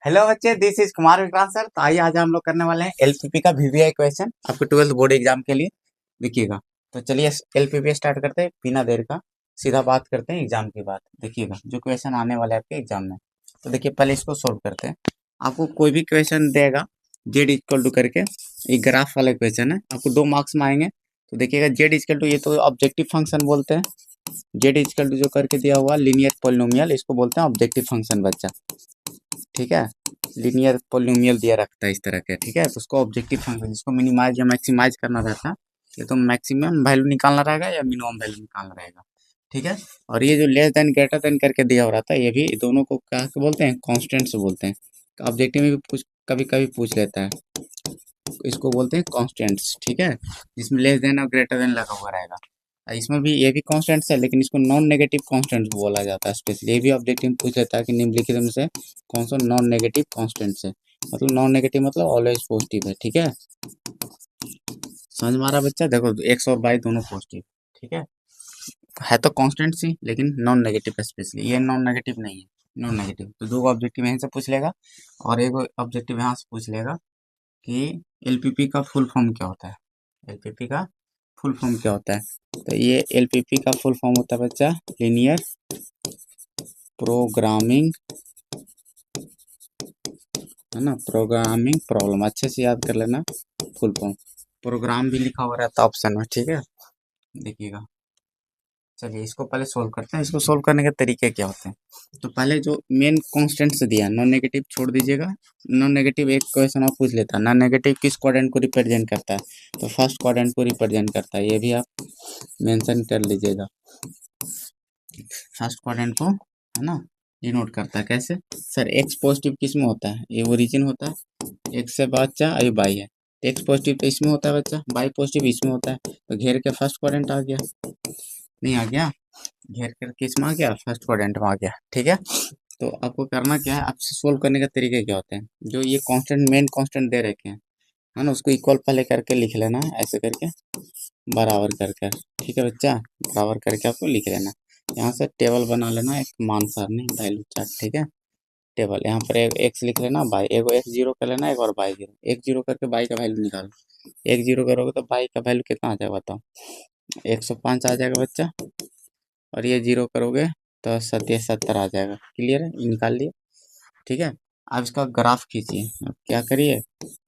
Hello बच्चे, this is Kumar Vikrant sir. तो आइए आज हम लोग करने वाले हैं एलपीपी का वीवीआई क्वेश्चन आपके 12th बोर्ड एग्जाम के लिए। देखिएगा। तो चलिए एलपीपी स्टार्ट करते हैं बिना देर का। सीधा बात करते हैं एग्जाम की बात। देखिएगा जो क्वेश्चन आने वाले हैं आपके एग्जाम में। तो देखिए पहले इसको सोल्व करते हैं। आपको कोई भी क्वेश्चन देगा जेड इक्वल टू करके, एक ग्राफ वाला क्वेश्चन है, आपको 2 मार्क्स में आएंगे। तो देखिएगा जेड इक्वल टू, ये तो ऑब्जेक्टिव फंक्शन बोलते हैं। जेड इक्वल टू जो करके दिया हुआ लीनियर पॉलिनोमियल, इसको बोलते हैं ऑब्जेक्टिव फंक्शन बच्चा। ठीक है, लीनियर पॉलिनोमियल दिया रखता है इस तरह के। ठीक है, तो उसको ऑब्जेक्टिव फंक्शन, जिसको मिनिमाइज या मैक्सिमाइज करना रहता है, ये तो मैक्सिमम वैल्यू निकालना रहेगा या मिनिमम वैल्यू निकालना रहेगा। ठीक है, और ये जो लेस देन ग्रेटर देन करके दिया हो रहता है, ये भी दोनों को क्या बोलते हैं, कॉन्स्टेंट्स बोलते हैं। ऑब्जेक्टिव में भी कुछ कभी कभी पूछ लेता है, इसको बोलते हैं कॉन्स्टेंट्स। ठीक है, जिसमें लेस देन और ग्रेटर देन लगा हुआ रहेगा। इसमें भी ये भी कॉन्स्टेंट्स है, लेकिन इसको नॉन नेगेटिव कॉन्स्टेंट्स बोला जाता है स्पेशली। ये भी ऑब्जेक्टिव में पूछ लेता है कि निम्नलिखित में से कौन सा नॉन नेगेटिव कॉन्स्टेंट्स है। मतलब नॉन नेगेटिव मतलब ऑलवेज पॉजिटिव है। ठीक है, समझ में आ रहा बच्चा? देखो एक्स और वाई दोनों पॉजिटिव। ठीक है तो कॉन्स्टेंट्स ही, लेकिन नॉन नेगेटिव स्पेशली। ये नॉन नेगेटिव नहीं है, नॉन नेगेटिव। तो दो ऑब्जेक्टिव यहीं से पूछ लेगा और एक ऑब्जेक्टिव यहाँ से पूछ लेगा कि एलपीपी का फुल फॉर्म क्या होता है। एलपीपी का फुल फॉर्म क्या होता है? तो ये एलपीपी का फुल फॉर्म होता है बच्चा लीनियर प्रोग्रामिंग, है ना, प्रोग्रामिंग प्रॉब्लम। अच्छे से याद कर लेना फुल फॉर्म। प्रोग्राम भी लिखा हुआ रहता है ऑप्शन में। ठीक है, देखिएगा। चलिए इसको पहले सोल्व करते हैं। इसको सोल्व करने के तरीके क्या होते हैं? तो पहले जो मेन कॉन्स्टेंट्स दिया, नॉन नेगेटिव छोड़ दीजिएगा। नॉन नेगेटिव एक क्वेश्चन और पूछ लेता है, नॉन नेगेटिव किस क्वाड्रेंट को रिप्रेजेंट करता है? तो फर्स्ट क्वाड्रेंट को रिप्रेजेंट करता है, ये भी आप मेंशन कर लीजिएगा। फर्स्ट क्वाड्रेंट को, है ना, डिनोट करता है। कैसे सर? एक्स पॉजिटिव किस में होता है? ये ओरिजिन होता है। एक्स से बच्चा अभी बाई है, एक्स पॉजिटिव तो इसमें होता है बच्चा, बाई पॉजिटिव इसमें होता है। तो घेर के फर्स्ट क्वाड्रेंट आ गया, नहीं आ गया? घेर कर किस में आ गया? फर्स्ट क्वाड्रेंट में आ गया। ठीक है, तो आपको करना क्या है, आपसे सोल्व करने के तरीके क्या होते हैं? जो ये कांस्टेंट, मेन कांस्टेंट दे रखे हैं, है ना, उसको इक्वल पहले करके लिख लेना है, ऐसे करके बराबर कर कर। ठीक है बच्चा, बराबर करके आपको लिख लेना। यहाँ से टेबल बना लेना, एक मान सारनी वैल्यू चार्ट। ठीक है, टेबल यहाँ पर एक एक्स लिख लेना, बाई एक एक्स जीरो कर लेना, एक और बाई जीरो। एक जीरो करके बाई का वैल्यू निकालो। एक जीरो करोगे तो बाई का वैल्यू कितना आ जाएगा बताओ? 105 आ जाएगा बच्चा। और ये जीरो करोगे तो 70 आ जाएगा। क्लियर है, ये निकाल लिए। ठीक है, अब इसका ग्राफ खींचिए। अब क्या करिए,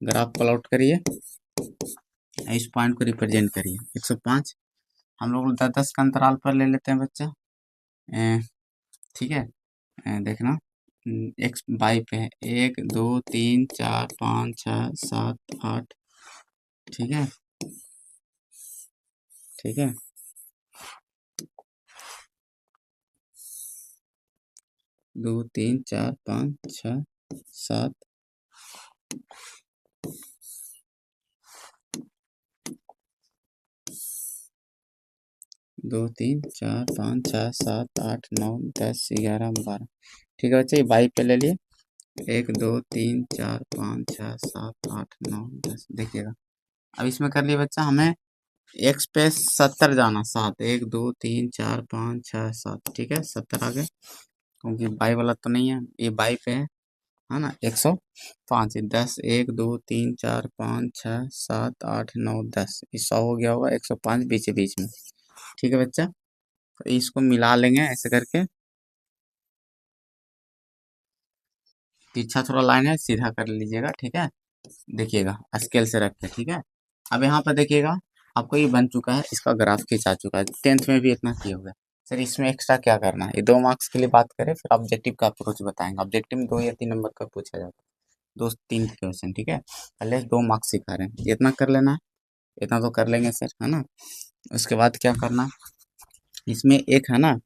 ग्राफ प्लॉट करिए, इस पॉइंट को रिप्रेजेंट करिए। 105 हम लोग 10-10 का अंतराल पर ले लेते हैं बच्चा। ठीक है, देखना एक्स बाई पे है, 1 2 3 4 5 6 7 8। ठीक है, ठीक है, 2 3 4 5 6 7। 2 3 4 5 6 7 8 9 10 11 12। ठीक है बच्चे, ये बाई पे ले लिए। 1 2 3 4 5 6 7 8 9 10। देखिएगा, अब इसमें कर लिए बच्चा, हमें एक्स पे 70 जाना, 7 1 2 3 4 5 6 7। ठीक है, 70 आ गए, क्योंकि बाई वाला तो नहीं है, ये बाई पे है ना। 105 10 1 2 3 4 5 6 7 8 9 10, ये 100 हो गया होगा। 105 बीच बीच में। ठीक है बच्चा, तो इसको मिला लेंगे ऐसे करके। पीछा थोड़ा लाइन है, सीधा कर लीजिएगा। ठीक है, देखिएगा स्केल से रख के। ठीक है, अब यहाँ पर देखिएगा, आपको ये बन चुका है, इसका ग्राफ खींचा चुका है। 10th में भी इतना किए हुए। सर इसमें एक्स्ट्रा क्या करना है? ये 2 मार्क्स के लिए बात करें, फिर ऑब्जेक्टिव का अप्रोच बताएंगे। ऑब्जेक्टिव में 2 या 3 नंबर का पूछा जाता है, 2-3 क्वेश्चन। ठीक है, पहले 2 मार्क्स सिखा रहे हैं, इतना कर लेना है। इतना तो कर लेंगे सर, है ना। उसके बाद क्या करना, इसमें एक है ना,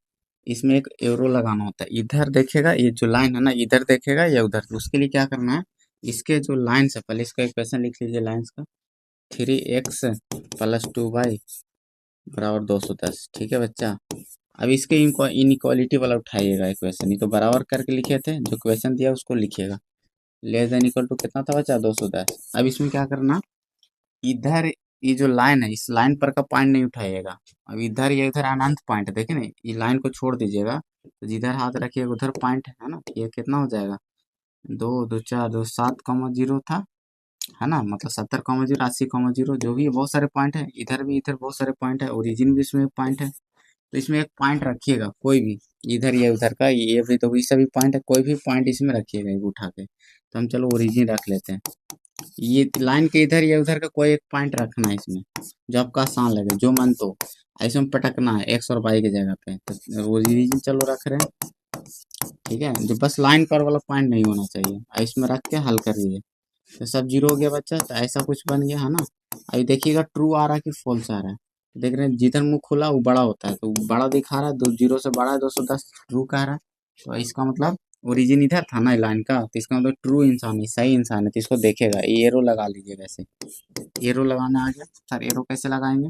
इसमें एक एरो लगाना होता है। इधर देखेगा, ये जो लाइन है ना, इधर देखेगा या उधर। तो उसके लिए क्या करना है, इसके जो लाइन है, पहले इसका इक्वेशन लिख लीजिए लाइन्स का। 3x + 2y बराबर 210। ठीक है बच्चा, अब इसके इनइक्वालिटी वाला उठाइएगा इक्वेशन। ये तो बराबर करके लिखे थे, जो क्वेश्चन दिया उसको लिखिएगा। लेस देन इक्वल टू कितना था बच्चा? 210। अब इसमें क्या करना, इधर ये जो लाइन है, इस लाइन पर का पॉइंट नहीं उठाइएगा। अब इधर ये इधर अनंत पॉइंट है, देखे ना, ये लाइन को छोड़ दीजिएगा। तो जिधर हाथ रखिएगा उधर पॉइंट है ना, ये कितना हो जाएगा? दो दो चार दो 7,0 था, है ना, मतलब 70,0, 80,0, जो भी है, बहुत सारे पॉइंट है, इधर भी, इधर बहुत सारे पॉइंट है, ओरिजिन भी इसमें एक पॉइंट है। तो इसमें एक पॉइंट रखिएगा कोई भी, इधर या उधर का, ये भी तो, ये सभी पॉइंट है, कोई भी पॉइंट इसमें रखिएगा एक उठा के। तो हम चलो ओरिजिन रख लेते हैं। ये लाइन के इधर या उधर का कोई एक पॉइंट रखना है इसमें, जो आपका आसान लगे, जो मन तो ऐसे में पटकना है एक्स और वाई की जगह पे। तो ओरिजिन चलो रख रहे हैं, ठीक है, जो बस लाइन पर वाला पॉइंट नहीं होना चाहिए, इसमें रख के हल कर दीजिए। तो सब जीरो हो गया बच्चा, तो ऐसा कुछ बन गया है ना। अभी देखिएगा ट्रू आ रहा है कि फॉल्स आ रहा है। देख रहे हैं जिधर मुंह खुला वो बड़ा होता है, तो बड़ा दिखा रहा है, दो जीरो से बड़ा है, 210 ट्रू कह रहा है। तो इसका मतलब ओरिजिन इधर था ना लाइन का, तो इसका मतलब ट्रू इंसान है, सही इंसान है, तो इसको देखेगा। ये एरो लगा लीजिए, वैसे एरो लगाना आ गया सर। एरो कैसे लगाएंगे?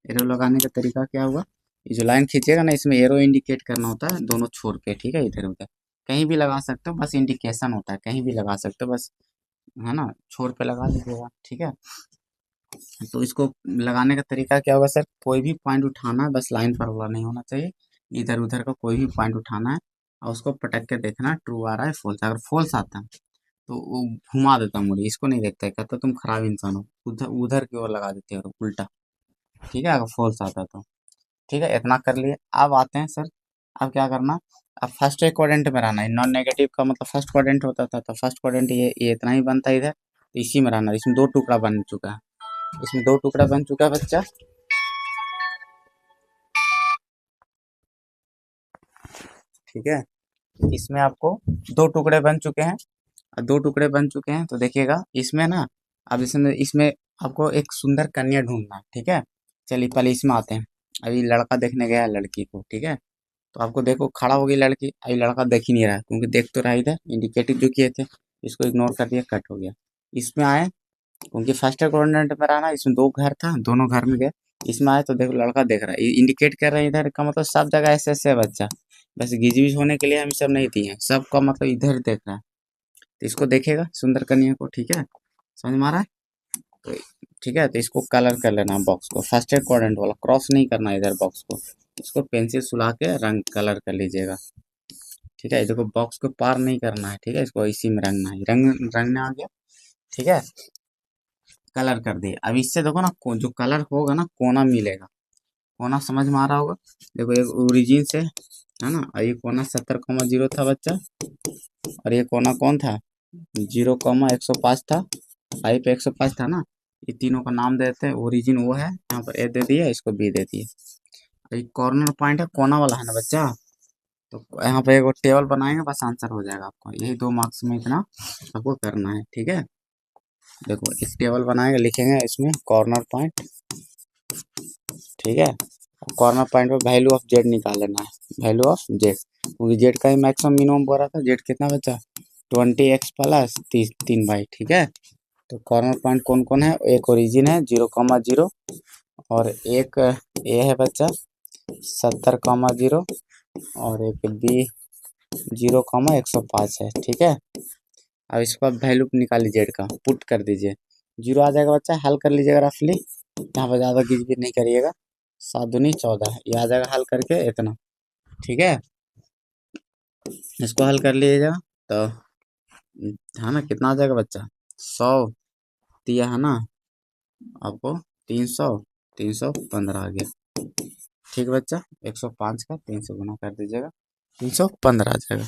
एरो लगाने का तरीका क्या हुआ, ये जो लाइन खींचेगा ना, इसमें एरो इंडिकेट करना होता है दोनों छोर पे, ठीक है, इधर उधर कहीं भी लगा सकते हो, बस इंडिकेशन होता है, कहीं भी लगा सकते हो बस, है ना, छोर पे लगा लीजिएगा, ठीक है। तो इसको लगाने का तरीका क्या होगा सर, कोई भी पॉइंट उठाना है, बस लाइन पर वाला नहीं होना चाहिए, इधर उधर का कोई भी पॉइंट उठाना है, और उसको पटक के देखना ट्रू आ रहा है फॉल्स। अगर फॉल्स आता है तो वो घुमा देता मुझे, इसको नहीं देखता है, कहता तुम खराब इंसान हो, उधर उधर की ओर लगा देते हो उल्टा, ठीक है, अगर फॉल्स आता तो। ठीक है, इतना कर लिए। अब आते हैं सर, अब क्या करना, अब फर्स्ट क्वाड्रेंट में रहना है। नॉन नेगेटिव का मतलब फर्स्ट क्वाड्रेंट होता था, तो फर्स्ट क्वाड्रेंट ये इतना ही बनता है इधर, तो इसी में रहना। इसमें दो टुकड़ा बन चुका है, इसमें दो टुकड़ा बन चुका है बच्चा, ठीक है। इसमें आपको दो टुकड़े बन चुके हैं, और दो टुकड़े बन चुके हैं, तो देखिएगा इसमें ना, अब इसमें इसमें आपको एक सुंदर कन्या ढूंढना है, ठीक है। चलिए पहले इसमें आते हैं। अभी लड़का देखने गया है लड़की को, ठीक है, तो आपको देखो खड़ा हो गई लड़की, अभी लड़का देख ही नहीं रहा है, क्योंकि देख तो रहा है इधर, इंडिकेटिव जो किए थे, इसको इग्नोर कर दिया, कट हो गया। इसमें आए, क्योंकि फर्स्ट कोऑर्डिनेट में रहा ना, इसमें दो घर था, दोनों घर में गए, इसमें आए तो देखो लड़का देख रहा है, इंडिकेट कर रहे हैं इधर का, मतलब सब जगह ऐसे ऐसे है बच्चा, बस गिज विज होने के लिए हम सब नहीं दिए हैं, सबका मतलब इधर देख रहा है। तो इसको देखेगा सुंदर कन्या को, ठीक है, समझ में आ रहा है? तो ठीक है, तो इसको कलर कर लेना बॉक्स को, फर्स्ट कोऑर्डिनेट वाला क्रॉस नहीं करना इधर बॉक्स को, इसको पेंसिल सुला के रंग कलर कर लीजिएगा, ठीक है। देखो बॉक्स को पार नहीं करना है, ठीक है, इसको इसी में रंगना है, रंगने आ गया, ठीक है, कलर कर दिए। अब इससे देखो ना, जो कलर होगा ना, कोना मिलेगा, कोना समझ में आ रहा होगा। देखो एक ओरिजिन से, है ना, और ये कोना 70,0 था बच्चा, और ये कोना कौन था, 0,105 था, 105 था ना। ये तीनों का नाम दे देते हैं, ओरिजिन वो है, यहाँ पर ए दे दिया, इसको बी दे दिए। और ये कॉर्नर पॉइंट है, कोना वाला है ना बच्चा, तो यहाँ पे एक टेबल बनाएंगे, बस आंसर हो जाएगा आपको, यही 2 मार्क्स में इतना आपको करना है, ठीक है। देखो एक टेबल बनाएंगे, लिखेंगे इसमें कॉर्नर पॉइंट, ठीक है, कॉर्नर पॉइंट पे वैल्यू ऑफ जेड निकाल लेना है, वैल्यू ऑफ जेड, क्योंकि जेड का ही मैक्सिमम मिनिमम बोल रहा था, जेड कितना बचा, 20x प्लस 3y, ठीक है। तो कॉर्नर पॉइंट कौन कौन है, एक ओरिजिन है 0,0, और एक ए है बच्चा 70,0, और एक बी 0,105 है, ठीक है। अब इसको आप वैल्यू निकाल लीजिए, जेड का पुट कर दीजिए, जीरो आ जाएगा बच्चा, हल कर लीजिएगा रफली, यहाँ पर ज़्यादा गिजबिज नहीं करिएगा, 7 दूनी 14, ये आ जाएगा हल करके इतना, ठीक है। इसको हल कर लीजिएगा, तो है ना, कितना आ जाएगा बच्चा, 100 दिया है ना आपको, 300, 315 आ गया, ठीक बच्चा। 105 का 300 गुना कर दीजिएगा, 315 आ जाएगा।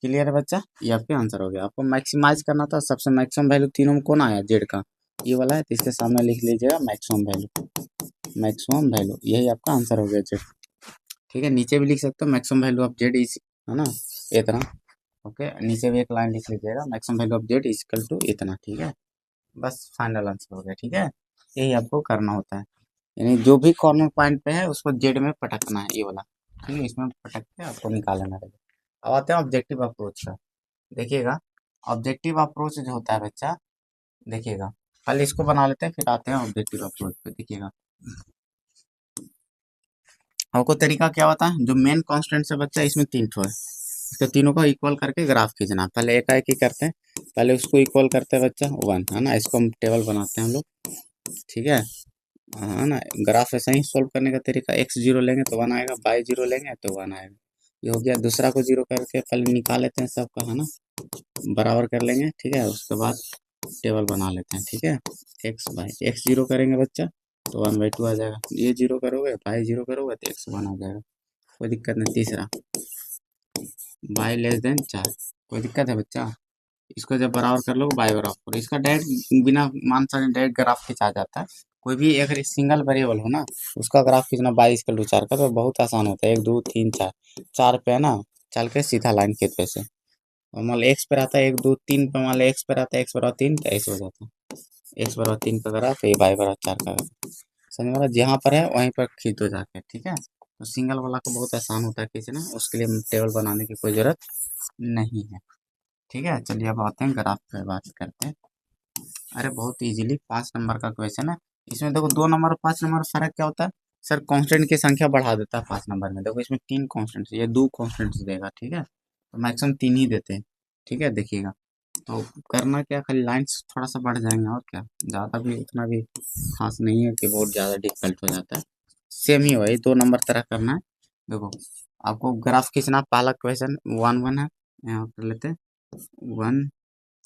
क्लियर है बच्चा, ये आपके आंसर हो गया। आपको मैक्सिमाइज करना था, सबसे मैक्सिमम वैल्यू तीनों में कौन आया, जेड का, ये वाला है, तो इसके सामने लिख लीजिएगा मैक्सिमम वैल्यू, मैक्सिमम वैल्यू, यही आपका आंसर हो गया जेड, ठीक है। नीचे भी लिख सकते हो maximum value of Z is, है ना, इतना, ओके, नीचे भी एक लाइन लिख लीजिएगा, maximum value of Z is equal to इतना, ठीक है। बस फाइनल आंसर हो गया, ठीक है। यही आपको करना होता है, यानी जो भी कॉर्नर पॉइंट पे है उसको जेड में पटकना है, ये वाला, ठीक है, इसमें पटक के आपको निकालना रहेगा। अब आते हैं ऑब्जेक्टिव अप्रोच का, देखिएगा ऑब्जेक्टिव अप्रोच जो होता है बच्चा, देखिएगा पहले इसको बना लेते हैं, फिर आते हैं ऑब्जेक्टिव अप्रोच पे। देखिएगा आपको तरीका क्या होता है, जो मेन कांस्टेंट से बच्चा, इसमें 3 ठो है, इसके तीनों को इक्वल करके ग्राफ खींचना। पहले एक ही करते हैं, पहले उसको इक्वल करते हैं बच्चा 1, है ना, इसको हम टेबल बनाते हैं हम लोग, ठीक है। हाँ ना, ग्राफ ऐसा ही सोल्व करने का तरीका, एक्स जीरो लेंगे तो 1 आएगा, वाई जीरो लेंगे तो 1 आएगा, ये हो गया। दूसरा को जीरो करके पहले निकाल लेते हैं सबका, है ना, बराबर कर लेंगे, ठीक है। उसके बाद टेबल बना लेते हैं, ठीक है। एक्स बाई एक्स जीरो करेंगे बच्चा तो 1/2 आ जाएगा। ये जीरो करोगे, बाई जीरो करोगे तो x1 आ जाएगा, कोई दिक्कत नहीं। तीसरा बाई लेस देन 4, कोई दिक्कत है बच्चा? इसको जब बराबर कर लो बाई बराबर करो, इसका डायरेक्ट बिना मान सकते डायरेक्ट ग्राफ खींचा जाता है। कोई भी अगर सिंगल वेरिएबल हो ना, उसका ग्राफ खींचना 22 का तो बहुत आसान होता है। 1 2 3 4, 4 पे है ना, चल के सीधा लाइन खींच पे से, और मान लो एक्स पे रहता है 1 2 3 पे, मान लो एक्स पे रहता है एक्स बराबर 3 तो ऐसे हो जाता है। एक्स बराबर 3 का ग्राफ, ये बाई बराबर 4 का ग्राफ, समझ में आ रहा? जहाँ पर है वहीं पर खींच दो जाके, ठीक है। तो सिंगल वाला को बहुत आसान होता है खींचना, उसके लिए टेबल बनाने की कोई जरूरत नहीं है, ठीक है। चलिए अब आते हैं ग्राफ पे बात करते हैं। अरे बहुत इजीली 5 नंबर का क्वेश्चन है। इसमें देखो 2 नंबर और 5 नंबर फर्क क्या होता है? सर कांस्टेंट की संख्या बढ़ा देता है 5 नंबर में। देखो इसमें 3 कांस्टेंट्स, ये 2 कांस्टेंट्स देगा, ठीक है। तो मैक्सिमम 3 ही देते हैं, ठीक है। देखिएगा तो करना क्या, खाली लाइन्स थोड़ा सा बढ़ जाएंगे और क्या, ज़्यादा भी उतना भी खास नहीं है कि बहुत ज़्यादा डिफिकल्ट हो जाता है। सेम ही वही 2 नंबर तरह करना है। देखो आपको ग्राफ खींचना, पहला क्वेश्चन 1 1 है, यहाँ कर लेते हैं 1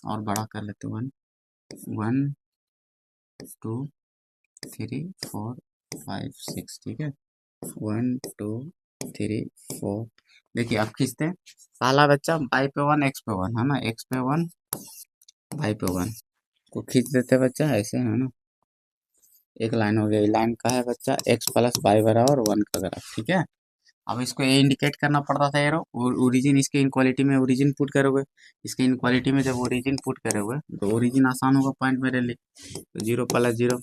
और बड़ा कर लेते हैं 1 1 2 3 4 5 6, ठीक है। 1 2 3 4, देखिए आप खींचते हैं। पहला बच्चा बाई पे 1 एक्स पे 1 है ना, एक्स पे 1 बाई पे 1 को खींच देते हैं बच्चा, ऐसे है ना। एक लाइन हो गई, लाइन का है बच्चा एक्स प्लस वाई बराबर 1 का ग्राफ, ठीक है। अब इसको ये इंडिकेट करना पड़ता था एरो, ओरिजिन इसके इनक्वालिटी में ओरिजिन पुट करोगे, इसके इनक्वालिटी में जब ओरिजिन पुट करोगे तो ओरिजिन आसान होगा पॉइंट मेरे लिए। तो 0 प्लस 0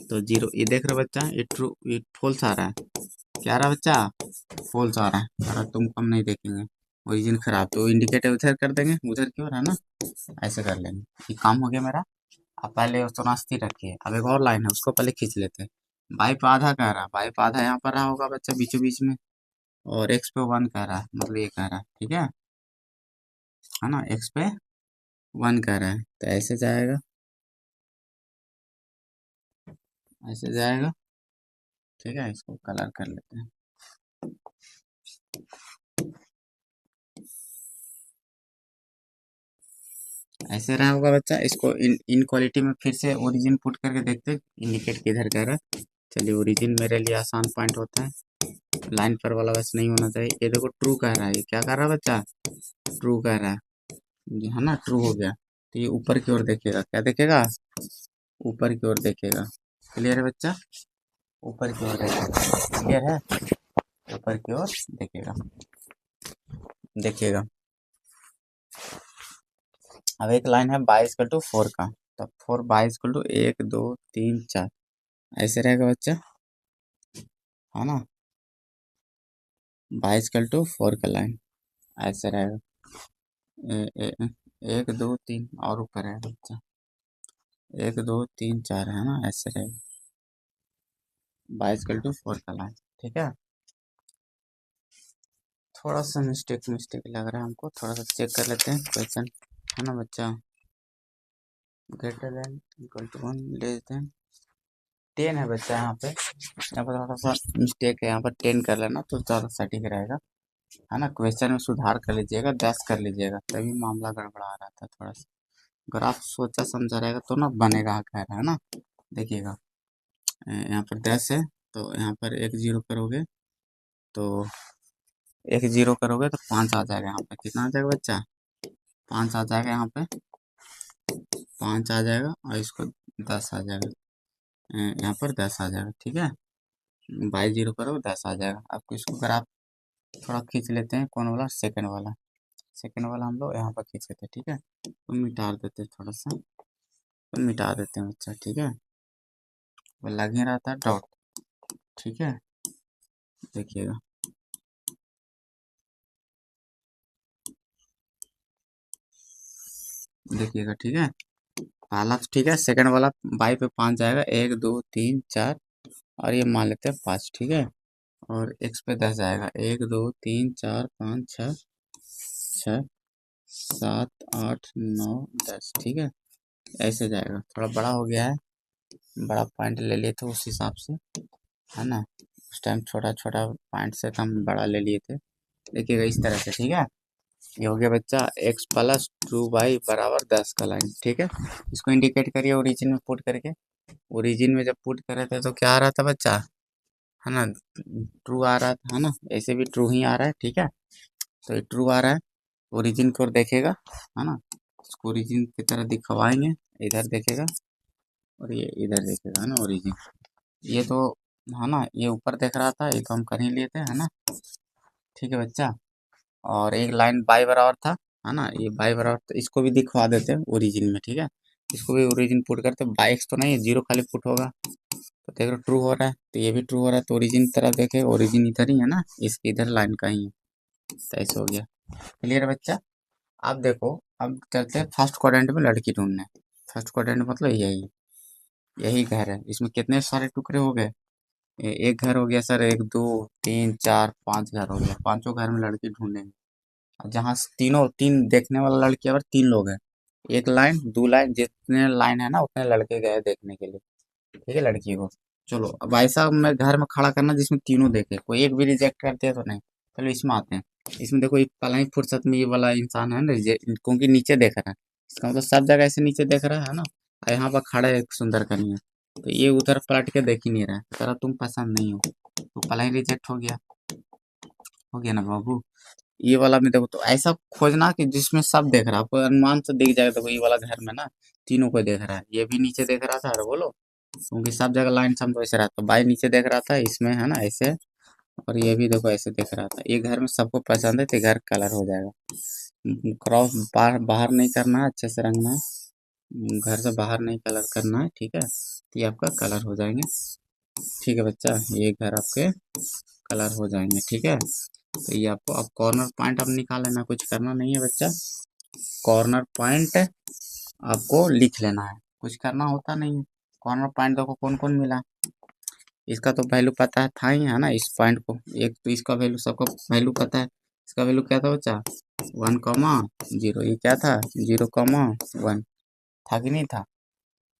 तो 0, ये देख रहे हो बच्चा, ये ट्रू ये फॉल्स आ रहा है, क्या आ रहा है बच्चा? फॉल्स आ रहा है। अरे तुम कम नहीं देखेंगे, ओरिजिन खराब, तो इंडिकेटर उधर कर देंगे, उधर की ओर है ना, ऐसे कर लेंगे। ये काम हो गया मेरा। अब पहले उसको ना स्थिर रखिए, अब एक और लाइन है उसको पहले खींच लेते हैं। बाई पे आधा कह रहा है, बाई पे आधा यहाँ पर रहा होगा बच्चा बीचों बीच में, और एक्स पे 1 कह रहा है, मतलब ये कह रहा है, ठीक है ना। एक्स पे 1 कह रहा है तो ऐसे जाएगा, ऐसे जाएगा, ठीक है। इसको कलर कर लेते हैं। ऐसे रहा होगा बच्चा, इसको इन क्वालिटी में फिर से ओरिजिन पुट करके देखते हैं इंडिकेट किधर कर रहा है। चलिए ओरिजिन मेरे लिए आसान पॉइंट होता है, लाइन पर वाला बस नहीं होना चाहिए। ये देखो ट्रू कह रहा है, ये क्या कर रहा है बच्चा? ट्रू कह रहा है, ये है ना, ट्रू हो गया। तो ये ऊपर की ओर देखेगा, क्या देखेगा? ऊपर की ओर देखेगा। क्लियर है बच्चा? ऊपर की ओर देखेगा, क्लियर है? ऊपर की ओर देखेगा, देखिएगा। अब एक लाइन है 22 = 4 का, तो 4 22 = 1 2 3 4, ऐसे रहेगा बच्चा, है ना। 22 = 4 का लाइन ऐसे रहेगा। ए, 1 2 3 और ऊपर है बच्चा, 1 2 3 4 है ना, ऐसे रहेगा 22 = 4 का लाइन, ठीक है। थोड़ा सा मिस्टेक मिस्टेक लग रहा है हमको, थोड़ा सा चेक कर लेते हैं क्वेश्चन, है ना बच्चा। Greater than equal to 1 less than 10 है बच्चा, यहाँ पर थोड़ा सा मिस्टेक है, यहाँ पर 10 कर लेना तो ज़्यादा सटीक रहेगा, है ना। क्वेश्चन में सुधार कर लीजिएगा, 10 कर लीजिएगा, तभी मामला गड़बड़ा रहा था थोड़ा सा। ग्राफ सोचा समझा रहेगा तो ना बनेगा, खैर है ना। देखिएगा यहाँ पर 10 है, तो यहाँ पर एक जीरो करोगे तो 5 आ जाएगा। यहाँ पे कितना आ जाएगा बच्चा? 5 आ जाएगा, यहाँ पे 5 आ जाएगा, और इसको 10 आ जाएगा, यहाँ पर 10 आ जाएगा, ठीक है। बाई जीरो करोगे 10 आ जाएगा। आपको इसको ग्राफ थोड़ा खींच लेते हैं, कौन वाला? सेकंड वाला, सेकंड वाला हम लोग यहाँ पर खींच लेते हैं, ठीक है। तो मिटा देते हैं थोड़ा सा, तो मिटा देते हैं बच्चा, ठीक है। वो लग ही रहा था डॉट, ठीक है। देखिएगा देखिएगा, ठीक है। पहला तो ठीक है, सेकंड वाला बाई पे 5 जाएगा, 1 2 3 4, और ये मान लेते हैं 5, ठीक है। और एक्स पे 10 जाएगा, 1 2 3 4 5 6 6 7 8 9 10, ठीक है। ऐसे जाएगा, थोड़ा बड़ा हो गया है, बड़ा पॉइंट ले लिए थे उस हिसाब से, है ना। उस टाइम छोटा छोटा पॉइंट से हम बड़ा ले लिए थे। देखिएगा इस तरह से, ठीक है। ये हो गया बच्चा x प्लस 2y बराबर 10 का लाइन, ठीक है। इसको इंडिकेट करिए ओरिजिन में पुट करके। ओरिजिन में जब पुट करे थे तो क्या आ रहा था बच्चा, है ना, ट्रू आ रहा था, है ना, ऐसे भी ट्रू ही आ रहा है, ठीक है। तो ये ट्रू आ रहा है, ओरिजिन की ओर देखेगा, है ना, इसको ओरिजिन की तरह दिखवाएंगे, इधर देखेगा और ये इधर देखेगा, है ना, ओरिजिन। ये तो, है ना, ये ऊपर देख रहा था, ये तो हम कर ही लिए थे, है ना, ठीक है बच्चा। और एक लाइन बाई बराबर था, है ना, ये बाई बराबर, तो इसको भी दिखवा देते हैं ओरिजिन में, ठीक है। इसको भी ओरिजिन पुट करते, बाई एक्स तो नहीं है, जीरो खाली पुट होगा, तो देख रहे ट्रू हो रहा है, तो ये भी ट्रू हो रहा है, तो ओरिजिन की तरफ देखे, ओरिजिन इधर ही है ना, इसके इधर लाइन का ही है, तो ऐसे हो गया। क्लियर है बच्चा। अब देखो, अब चलते हैं फर्स्ट क्वाड्रेंट में लड़की ढूंढने। फर्स्ट क्वाड्रेंट मतलब यही, यही घर है, इसमें कितने सारे टुकड़े हो गए, एक घर हो गया सर, एक दो तीन चार पांच घर हो गया, पांचों घर में लड़की ढूंढेंगे। और जहाँ से तीनों तीन देखने वाला लड़की, अगर तीन लोग हैं, एक लाइन दो लाइन, जितने लाइन है ना उतने लड़के गए देखने के लिए, ठीक है, लड़की को। चलो अब ऐसा मैं घर में खड़ा करना जिसमें तीनों देखे, कोई एक भी रिजेक्ट करते हैं तो नहीं। चलो इसमें आते हैं। इसमें देखो, एक पहला ही फुर्सत में ये वाला इंसान है ना रिजेक्ट, क्योंकि नीचे देख रहा है, इसका मतलब सब जगह ऐसे नीचे देख रहा है ना, और यहाँ पर खड़ा है एक सुंदर कन्या, तो ये उधर पलट के देख ही नहीं रहा है, तो तुम पसंद नहीं हो, तो पहला ही रिजेक्ट हो गया ना बाबू। ये वाला में देखो, तो ऐसा खोजना कि जिसमें सब देख रहा है, आपको अनुमान से दिख जाएगा, देखो ये वाला घर में ना तीनों को देख रहा है, ये भी नीचे देख रहा था, अरे बोलो, क्योंकि सब जगह लाइन समझो ऐसे रहता, बाई नीचे देख रहा था इसमें, है ना, ऐसे। और ये भी देखो ऐसे देख रहा था, ये घर में सबको पसंद है, तो घर कलर हो जाएगा। क्रॉस बाहर बाहर नहीं करना है, अच्छे से रंगना है, घर से बाहर नहीं कलर करना है, ठीक है, तो ये आपका कलर हो जाएंगे, ठीक है बच्चा, ये घर आपके कलर हो जाएंगे, ठीक है। तो ये आपको अब कॉर्नर पॉइंट अब निकाल लेना, कुछ करना नहीं है बच्चा, कॉर्नर पॉइंट आपको लिख लेना है, कुछ करना होता नहीं है। कॉर्नर पॉइंट देखो कौन कौन मिला, इसका तो वैल्यू पता है, था ही, है ना, इस पॉइंट को, एक तो इसका वैल्यू, सबका वैल्यू पता है, इसका वैल्यू क्या था बच्चा, 1,0, ये क्या था, 0,1 था कि नहीं था।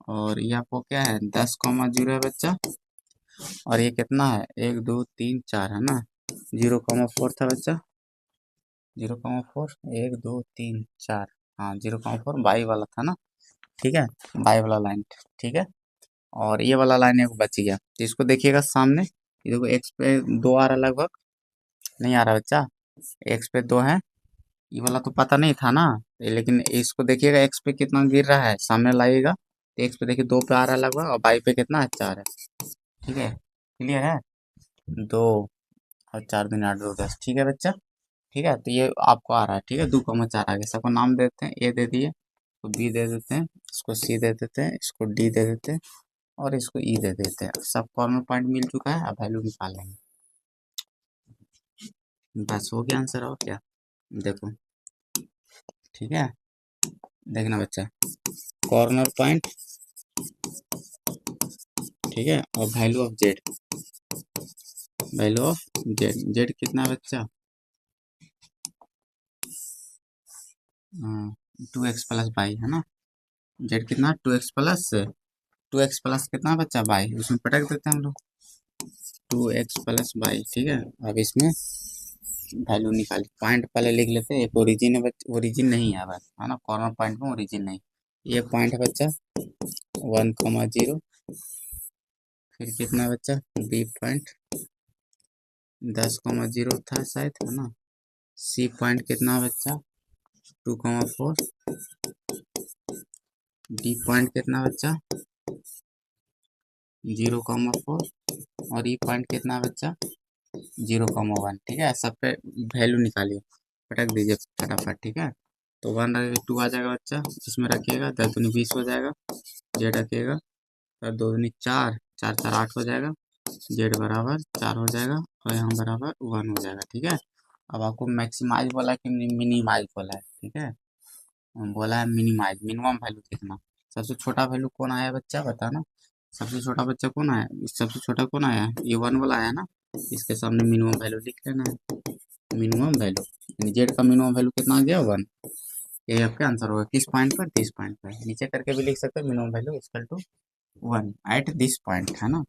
और ये आपको क्या है, 10,0 है बच्चा, और ये कितना है, 1 2 3 4, है ना, 0,4 था बच्चा, 0,4, 1 2 3 4, हाँ 0,4 बाई वाला था ना, ठीक है, बाई वाला लाइन, ठीक है। और ये वाला लाइन एक बच गया, तो इसको देखिएगा सामने, ये देखो एक्स पे 2 आ रहा है लगभग, नहीं आ रहा बच्चा, एक्स पे 2 है, ये वाला तो पता नहीं था ना, लेकिन इसको देखिएगा एक्स पे कितना गिर रहा है, सामने लाइएगा, तो एक्स पे देखिए 2 पे आ रहा है लगभग, और बाई पे कितना है, 4 है, ठीक है, क्लियर है, 2 और 4 दूनी 8 2 10, ठीक है बच्चा, ठीक है। तो ये आपको आ रहा है, ठीक है, 2,4 आ गया, सबको नाम दे देते हैं, ए दे दिए, इसको बी दे देते हैं, इसको सी दे देते हैं, इसको डी दे देते हैं, और इसको ई दे देते हैं, सब कॉर्नर पॉइंट मिल चुका है, अब वैल्यू निकाल लेंगे, बस हो गया आंसर, और क्या, देखो, ठीक है, देखना बच्चा, कॉर्नर पॉइंट, ठीक है, और value of Z, value of Z, Z कितना है बच्चा, 2x+y, है ना, जेड कितना, 2x प्लस कितना बच्चा, बाई, उसमें पटक देते हैं हम लोग, 2x+y, ठीक है। अब इसमें वैल्यू निकाली, पॉइंट पहले लिख लेते हैं, एक ओरिजिन है बच्चा, ओरिजिन नहीं है बस, है ना, कॉर्नर पॉइंट में ओरिजिन नहीं, ये पॉइंट है बच्चा 1,0, फिर कितना है बच्चा, बी पॉइंट 10,0 था शायद, है ना, सी पॉइंट कितना है बच्चा 2,4, डी पॉइंट कितना बच्चा 0,4, और ई पॉइंट कितना बच्चा 0,1, ठीक है। सब पे वैल्यू निकालिए, पटक दीजिए फटाफट, ठीक है। तो 1 रखेगा, 2 आ जाएगा बच्चा, इसमें रखिएगा, 10 दूनी 20 हो जाएगा, जेड रखिएगा, और 2 दूनी 4, 4 4 8 हो जाएगा, जेड बराबर 4 हो जाएगा, और यहाँ बराबर 1 हो जाएगा, ठीक है। अब आपको मैक्सिमाइज बोला है कि मिनिमाइज बोला है, ठीक है, बोला है मिनिमाइज, मिनिमम वैल्यू देखना, सबसे छोटा वैल्यू कौन आया बच्चा, बताना, सबसे छोटा बच्चा कौन आया, सबसे छोटा कौन आया, ये 1 वाला आया ना, इसके सामने मिनिमम वैल्यू लिख लेना है, मिनिमम वैल्यू, यानी जेड का मिनिमम वैल्यू कितना आ गया 1, यही आपका आंसर होगा, किस पॉइंट पर, दिस पॉइंट पर, नीचे करके भी लिख सकते हैं, minimum value equal to 1 at this point, है ना,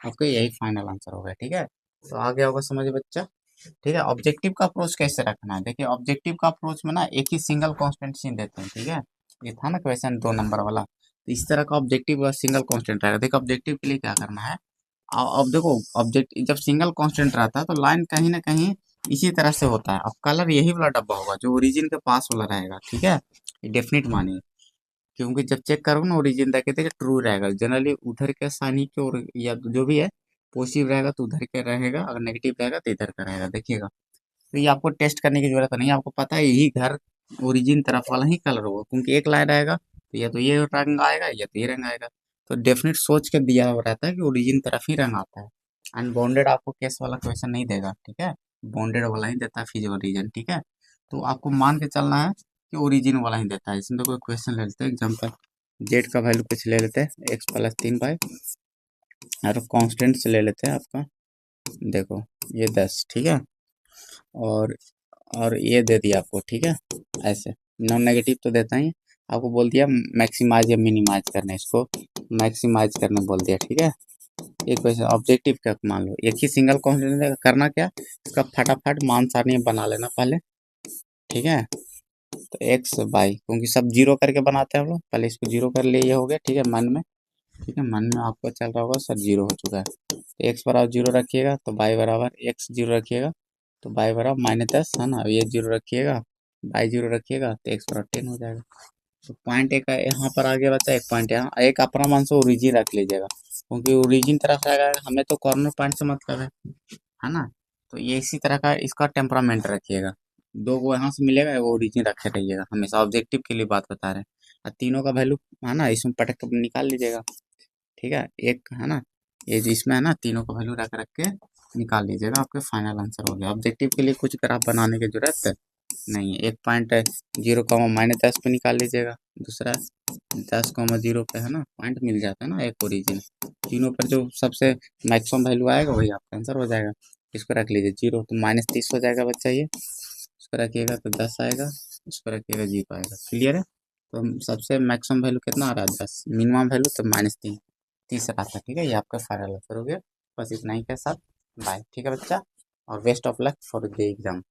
आपका यही फाइनल आंसर होगा, ठीक है। तो आ गया होगा समझ बच्चा। ठीक है। ऑब्जेक्टिव का अप्रोच कैसे रखना है, देखिए ऑब्जेक्टिव का अप्रोच में ना एक ही सिंगल कांस्टेंट ही देते हैं, ठीक है। ये था ना क्वेश्चन 2 नंबर वाला, तो इस तरह का ऑब्जेक्टिव सिंगल कांस्टेंट रहेगा। देखो ऑब्जेक्टिव के लिए क्या करना है, अब देखो ऑब्जेक्ट जब सिंगल कांस्टेंट रहता है तो लाइन कहीं ना कहीं इसी तरह से होता है। अब कलर यही वाला डब्बा होगा जो ओरिजिन के पास वाला रहेगा, ठीक है, ये डेफिनेट मानिए। क्योंकि जब चेक करोगे ना ओरिजिन देखे थे ट्रू रहेगा, जनरली उधर के साइन ही के या जो भी है पॉजिटिव रहेगा तो उधर के रहेगा, अगर नेगेटिव रहेगा तो इधर का रहेगा, देखिएगा। तो ये आपको टेस्ट करने की जरूरत नहीं है, आपको पता है यही घर ओरिजिन तरफ वाला ही कलर होगा, क्योंकि एक लाइन रहेगा तो या तो ये रंग आएगा या तो ये रंग आएगा। तो डेफिनेट सोच के दिया हुआ रहता है कि ओरिजिन तरफ ही रंग आता है। अनबॉन्डेड आपको केस वाला क्वेश्चन नहीं देगा, ठीक है, बॉन्डेड वाला ही देता है फिजिकल ओरिजिन, ठीक है। तो आपको मान के चलना है कि ओरिजिन वाला ही देता है। इसमें तो कोई क्वेश्चन ले लेते हैं एग्जाम्पल, जेड का वैल्यू कुछ ले लेते हैं x+3 y, और कांस्टेंट से ले लेते हैं आपका, देखो ये 10, ठीक है, और ये दे दिया आपको, ठीक है। ऐसे नॉन नेगेटिव तो देता ही, आपको बोल दिया मैक्सिमाइज या मिनिमाइज करने, इसको मैक्सिमाइज करने बोल दिया, ठीक है। एक क्वेश्चन ऑब्जेक्टिव का मान लो, एक ही सिंगल कांस्टेंट करना क्या, इसका फटाफट मान सारणी बना लेना पहले, ठीक है। तो एक्स बाई, क्योंकि सब जीरो करके बनाते हैं हम लोग, पहले इसको जीरो कर लिए, ये हो गया, ठीक है, मन में, ठीक है, मन में आपको चल रहा होगा सर जीरो हो चुका है, तो एक्स बराबर जीरो रखिएगा तो बाई बराबर एक्स जीरो रखिएगा तो बाई बराबर -10 है ना, ये जीरो रखिएगा, बाई जीरो रखिएगा तो एक्स बराबर 10 हो जाएगा। तो पॉइंट एक यहाँ पर आ गया बच्चा, एक पॉइंट यहाँ, एक अपना मान से ओरिजिन रख लीजिएगा, क्योंकि ओरिजिन तरफ रहेगा, हमें तो कॉर्नर पॉइंट से मतलब है ना। तो ये इसी तरह का इसका टेम्परामेंट रखिएगा, दो को यहाँ से मिलेगा, वो ओरिजिन रखे रहिएगा हमेशा, ऑब्जेक्टिव के लिए बात बता रहे हैं। और तीनों का वैल्यू है ना इसमें पटक के निकाल लीजिएगा, ठीक है, एक है ना, ये इसमें है ना, तीनों का वैल्यू रख रख के निकाल लीजिएगा, आपके फाइनल आंसर हो गया। ऑब्जेक्टिव के लिए कुछ ग्राफ बनाने की जरूरत नहीं है। एक पॉइंट 0, -10 पे निकाल लीजिएगा, दूसरा 10, 0 पे है ना, पॉइंट मिल जाता है ना एक ओरिजिन, तीनों पर जो सबसे मैक्सिमम वैल्यू आएगा वही आपका आंसर हो जाएगा। इसको रख लीजिए जीरो तो -30 हो जाएगा बच्चा, ये उसको रखिएगा तो 10 आएगा, उसको रखिएगा 0 आएगा, क्लियर है। तो सबसे मैक्सिमम वैल्यू कितना आ रहा है 10, मिनिमम वैल्यू तो -3, तीसरा था, ठीक है। ये आपका फाइनल आंसर हो गया। बस इतना ही के साथ बाय, ठीक है बच्चा, और best of luck for the exam.